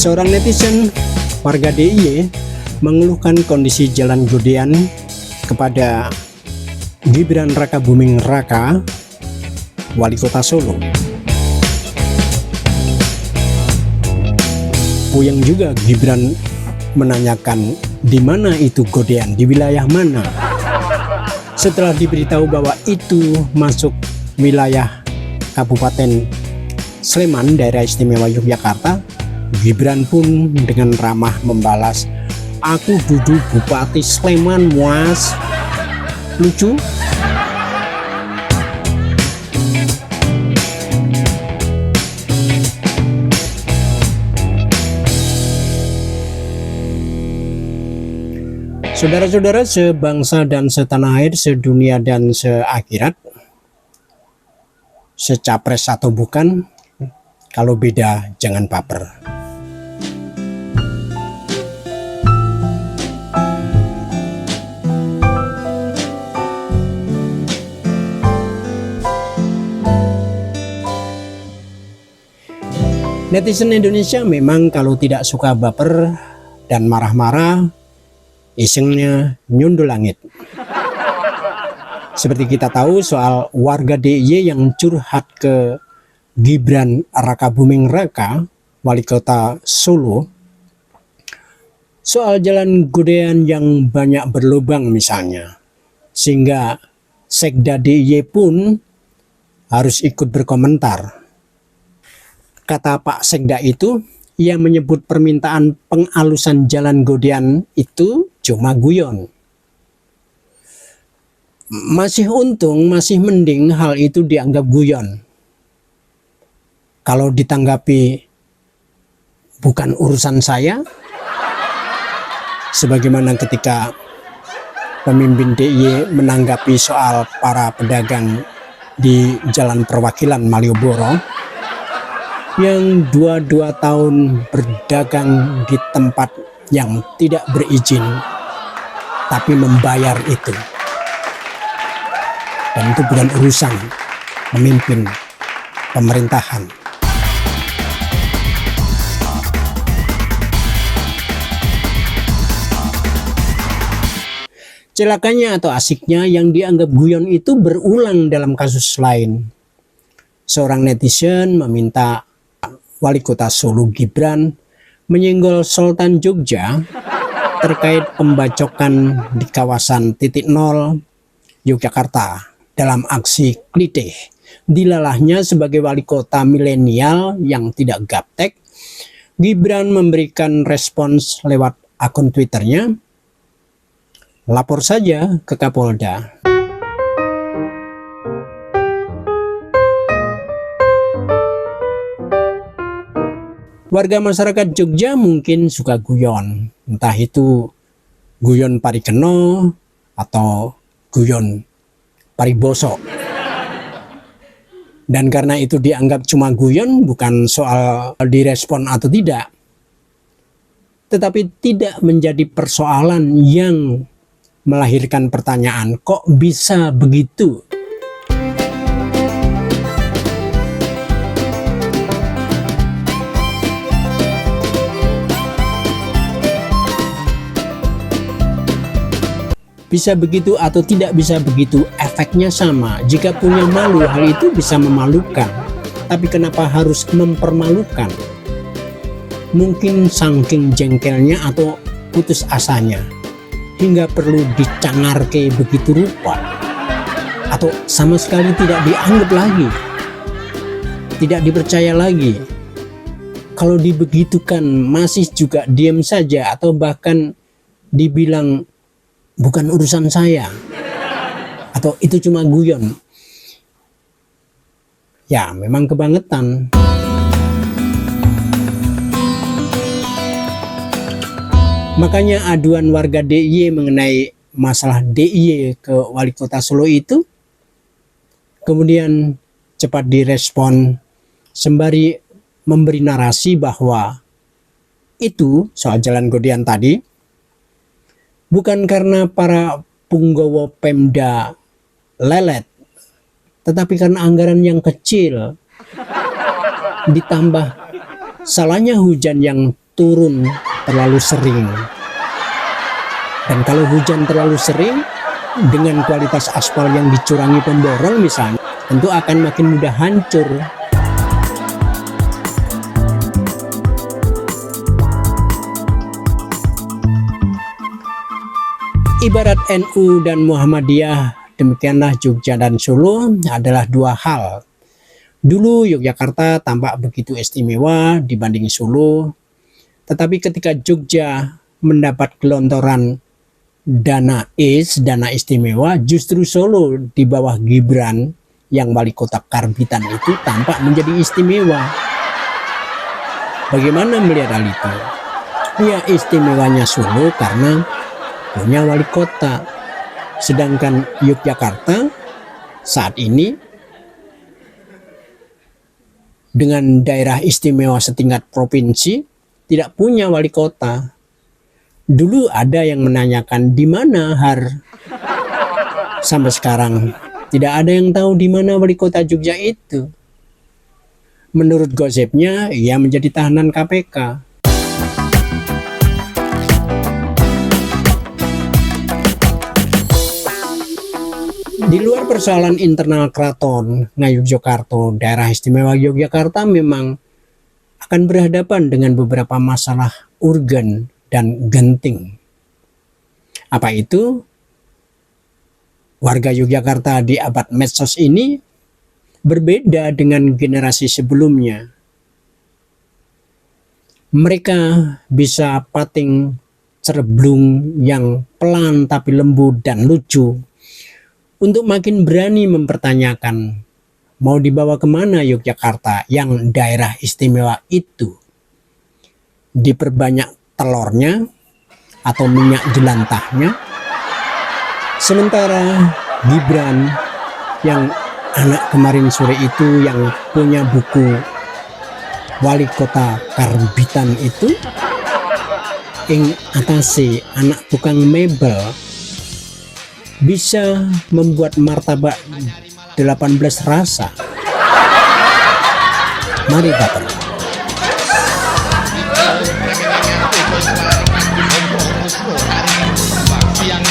Seorang netizen warga DIY mengeluhkan kondisi jalan Godean kepada Gibran Rakabuming Raka, Wali Kota Solo. Puyeng juga Gibran menanyakan di mana itu Godean, di wilayah mana. Setelah diberitahu bahwa itu masuk wilayah Kabupaten Sleman, daerah istimewa Yogyakarta, Gibran pun dengan ramah membalas, "Aku duduk Bupati Sleman, Mas." Lucu. Saudara-saudara sebangsa dan setanah air, sedunia dan seakhirat, secapres atau bukan, kalau beda jangan baper. Netizen Indonesia memang kalau tidak suka baper dan marah-marah, isengnya nyundul langit. Seperti kita tahu soal warga DIY yang curhat ke Gibran Rakabuming Raka, Wali Kota Solo, soal jalan Godean yang banyak berlubang misalnya, sehingga Sekda DIY pun harus ikut berkomentar. Kata Pak Sekda itu, ia menyebut permintaan pengalusan jalan Godean itu cuma guyon. Masih untung, masih mending hal itu dianggap guyon. Kalau ditanggapi bukan urusan saya, sebagaimana ketika pemimpin DIY menanggapi soal para pedagang di Jalan Perwakilan Malioboro yang 22 tahun berdagang di tempat yang tidak berizin tapi membayar itu, dan itu bukan urusan memimpin pemerintahan. Celakanya atau asiknya yang dianggap guyon itu berulang dalam kasus lain. Seorang netizen meminta Wali Kota Solo Gibran menyenggol Sultan Jogja terkait pembacokan di kawasan titik nol Yogyakarta dalam aksi klitih. Dilalahnya sebagai wali kota milenial yang tidak gaptek, Gibran memberikan respons lewat akun Twitternya, "Lapor saja ke Kapolda." Warga masyarakat Jogja mungkin suka guyon, entah itu guyon parikeno atau guyon pariboso. Dan karena itu dianggap cuma guyon, bukan soal direspon atau tidak, tetapi tidak menjadi persoalan yang melahirkan pertanyaan, kok bisa begitu? Bisa begitu atau tidak bisa begitu, efeknya sama. Jika punya malu, hal itu bisa memalukan. Tapi kenapa harus mempermalukan? Mungkin saking jengkelnya atau putus asanya, hingga perlu dicangarke begitu rupa. Atau sama sekali tidak dianggap lagi, tidak dipercaya lagi. Kalau dibegitukan masih juga diam saja atau bahkan dibilang bukan urusan saya, atau itu cuma guyon. Ya, memang kebangetan. Makanya aduan warga DIY mengenai masalah DIY ke Wali Kota Solo itu kemudian cepat direspon sembari memberi narasi bahwa itu soal jalan Godean tadi bukan karena para punggawa Pemda lelet, tetapi karena anggaran yang kecil, ditambah salahnya hujan yang turun terlalu sering. Dan kalau hujan terlalu sering, dengan kualitas aspal yang dicurangi pemborong misalnya, tentu akan makin mudah hancur. Ibarat NU dan Muhammadiyah, demikianlah Jogja dan Solo adalah dua hal. Dulu Yogyakarta tampak begitu istimewa dibanding Solo, tetapi ketika Jogja mendapat gelontoran dana istimewa, justru Solo di bawah Gibran yang wali kota karbitan itu tampak menjadi istimewa. Bagaimana melihat hal itu? Ya, istimewanya Solo karena punya wali kota, sedangkan Yogyakarta saat ini dengan daerah istimewa setingkat provinsi tidak punya wali kota. Dulu ada yang menanyakan di mana Har. Sampai sekarang tidak ada yang tahu di mana wali kota Jogja itu. Menurut gosipnya, ia menjadi tahanan KPK. Di luar persoalan internal keraton Ngayogyakarta, daerah istimewa Yogyakarta memang akan berhadapan dengan beberapa masalah urgen dan genting. Apa itu? Warga Yogyakarta di abad medsos ini berbeda dengan generasi sebelumnya. Mereka bisa pating cerblung yang pelan tapi lembut dan lucu untuk makin berani mempertanyakan mau dibawa kemana Yogyakarta yang daerah istimewa itu. Diperbanyak telurnya atau minyak jelantahnya. Sementara Gibran yang anak kemarin sore itu yang punya buku wali kota karbitan itu, ing atase anak tukang mebel, bisa membuat martabak 18 rasa. Mari Bapak. Siang